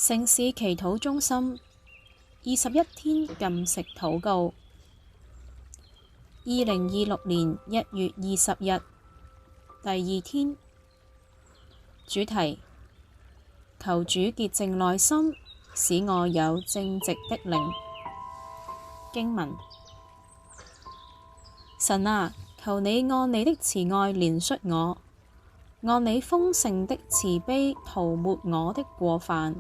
城市祈禱中心21天禁食禱告。2026年1月20日，第二天。主題：求主潔淨內心，使我有正直的靈。經文：神啊，求你按你的慈愛憐恤我，按你豐盛的慈悲塗抹我的過犯。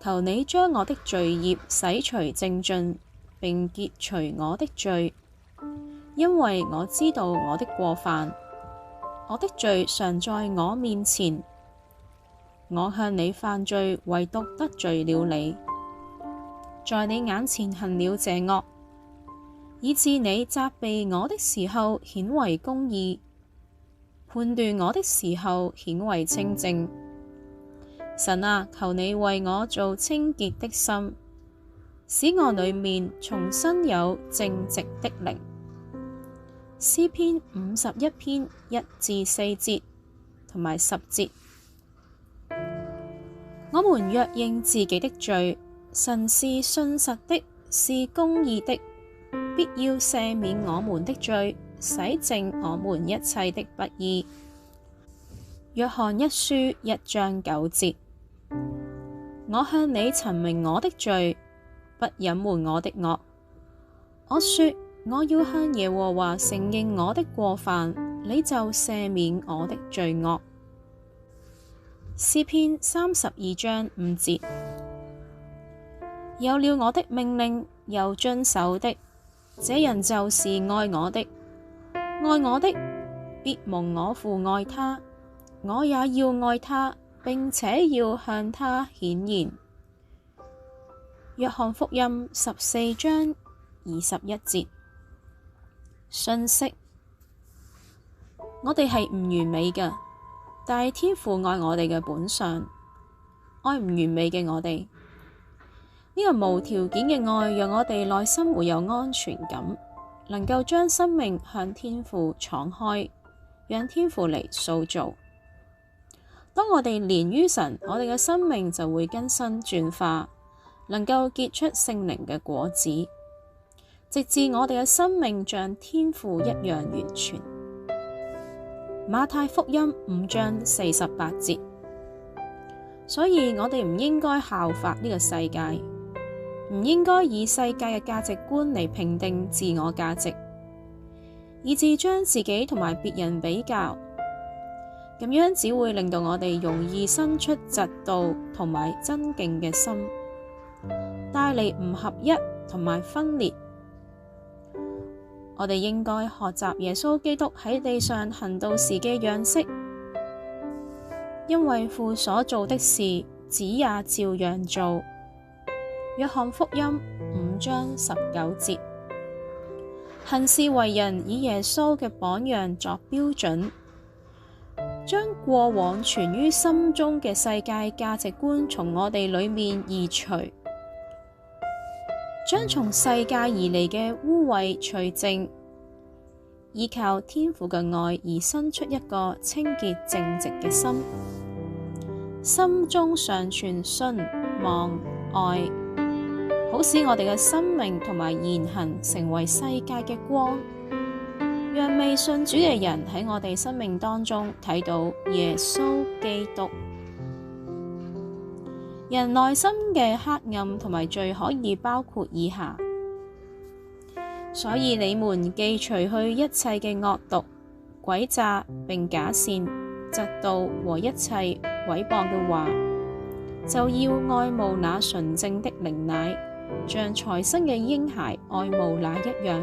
求你將我的罪孽洗除淨盡，並潔除我的罪，因為我知道我的過犯，我的罪常在我面前。我向你犯罪，唯獨得罪了你，在你眼前行了這惡，以致你責備我的時候顯為公義，判斷我的時候顯為清正。神啊，求你為我造清潔的心，使我裡面重新有正直的靈。詩篇51篇1至4節同埋10節。我們若認自己的罪，神是信實的，是公義的，必要赦免我們的罪，洗淨我們一切的不義。約翰一書1章9節。我向你陳明我的罪，不隱瞞我的惡。我說我要向耶和華承認我的過犯，你就赦免我的罪惡。詩篇32章5節。有了我的命令又遵守的，這人就是愛我的。愛我的，必蒙我父愛他，我也要愛他，並且要向他顯現。約翰福音14章21節。訊息：我哋係唔完美嘅，但係天父愛我哋嘅本相，愛唔完美嘅我哋。呢個無條件嘅愛讓我哋內心會有安全感，能夠將生命向天父敞開，讓天父嚟塑造。當我哋連於神，我哋嘅生命就會更新轉化，能夠結出聖靈嘅果子，直至我哋嘅生命像天父一樣完全。馬太福音5章48節。所以我哋唔應該效法呢個世界，唔應該以世界嘅價值觀嚟評定自我價值，以致將自己同埋別人比較。咁樣只會令到我哋容易生出嫉妒同埋爭競嘅心，帶嚟唔合一同埋分裂。我哋應該學習耶穌基督喺地上行道時嘅樣式，因為父所做的事，子也照樣做。約翰福音5章19節。行事為人以耶穌嘅榜樣作標準，將過往存於心中嘅世界價值觀從我哋裏面移除，將從世界而嚟嘅污穢除淨，依靠天父嘅愛而生出一個清潔正直嘅心，心中常存信望愛，好使我哋嘅生命同埋言行成為世界嘅光，讓未信主嘅人喺我哋生命當中睇到耶穌基督。人內心嘅黑暗同埋罪可以包括以下，所以你們既除去一切嘅惡毒、詭詐並假善、嫉妒和一切毀謗嘅話，就要愛慕那純正的靈奶，像才生嘅嬰孩愛慕奶一樣，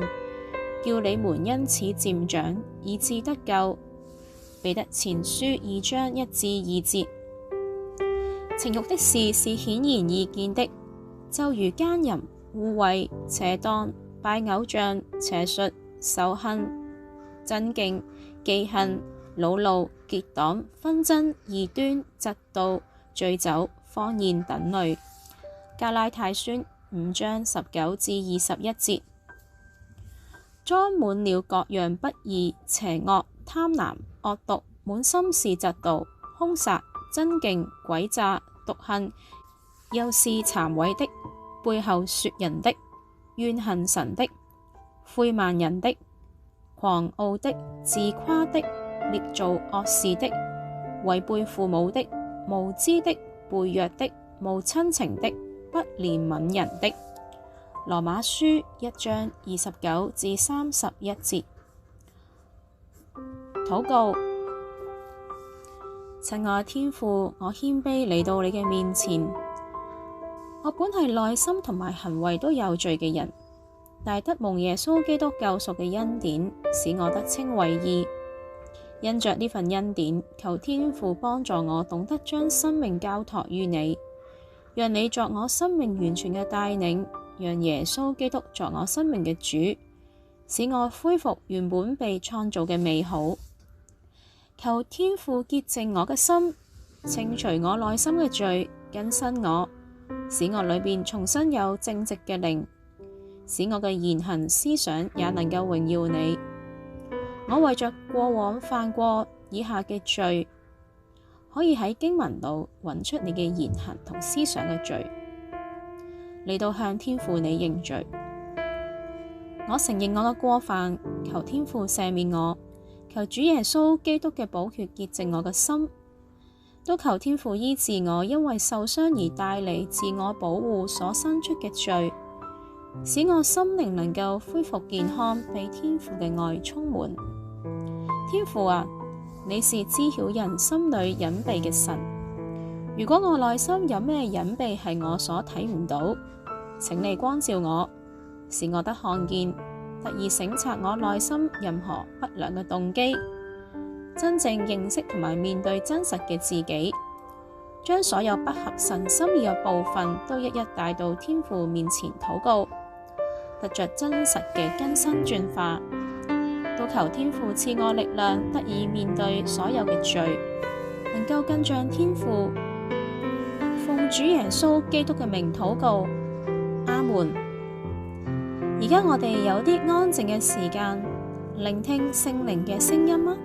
叫你們因此漸長，以致得救。彼得前書2章1至2節。情慾的事是顯然易見的，就如奸淫、污穢、邪蕩、拜偶像、邪術、仇恨、爭競、忌恨、惱怒、結黨、紛爭、異端、嫉妒、醉酒、荒宴等類。加拉太書5章19至21節。裝滿了各樣不義、邪惡、貪婪、惡毒，滿心是嫉妒、兇殺、爭競、詭詐、毒恨、又是讒毀的，背後說人的，怨恨神的，侮慢人的，狂傲的，自誇的，捏造惡事的，違背父母的，無知的，背約的，無親情的，不憐憫人的。羅馬書1章29至31節。禱告。親愛天父，我謙卑嚟到你嘅面前。我本係內心同埋行為都有罪嘅人，但得蒙耶穌基督救贖嘅恩典，使我得稱為義。因着呢份恩典，求天父幫助我懂得將生命交託於你，讓你作我生命完全嘅帶領，讓耶穌基督作我生命嘅主，使我恢復原本被創造嘅美好。求天父潔淨我嘅心，清除我內心嘅罪，更新我，使我裏面重新有正直嘅靈，使我嘅言行思想也能夠榮耀你。我為着過往犯過以下嘅罪，可以喺經文度揾出你嘅言行同思想嘅罪，嚟到向天父你認罪。我承認我嘅過犯，求天父赦免我。求主耶穌基督嘅寶血潔淨我嘅心，都求天父醫治我因為受傷而帶嚟自我保護所生出嘅罪，使我心靈能夠恢復健康，被天父嘅愛充滿。天父啊，你是知曉人心裏隱秘嘅神，如果我內心有咩隱秘係我所睇唔到，請你光照我，使我得看見，特意省察我內心任何不良嘅動機，真正認識同埋面對真實嘅自己，將所有不合神心意嘅部分都一一帶到天父面前禱告，得着真實嘅更新轉化，都求天父賜我力量，得以面對所有嘅罪，能夠更像天父。奉主耶穌基督嘅名禱告，阿門。而家我哋有啲安靜嘅時間，聆聽聖靈嘅聲音啊。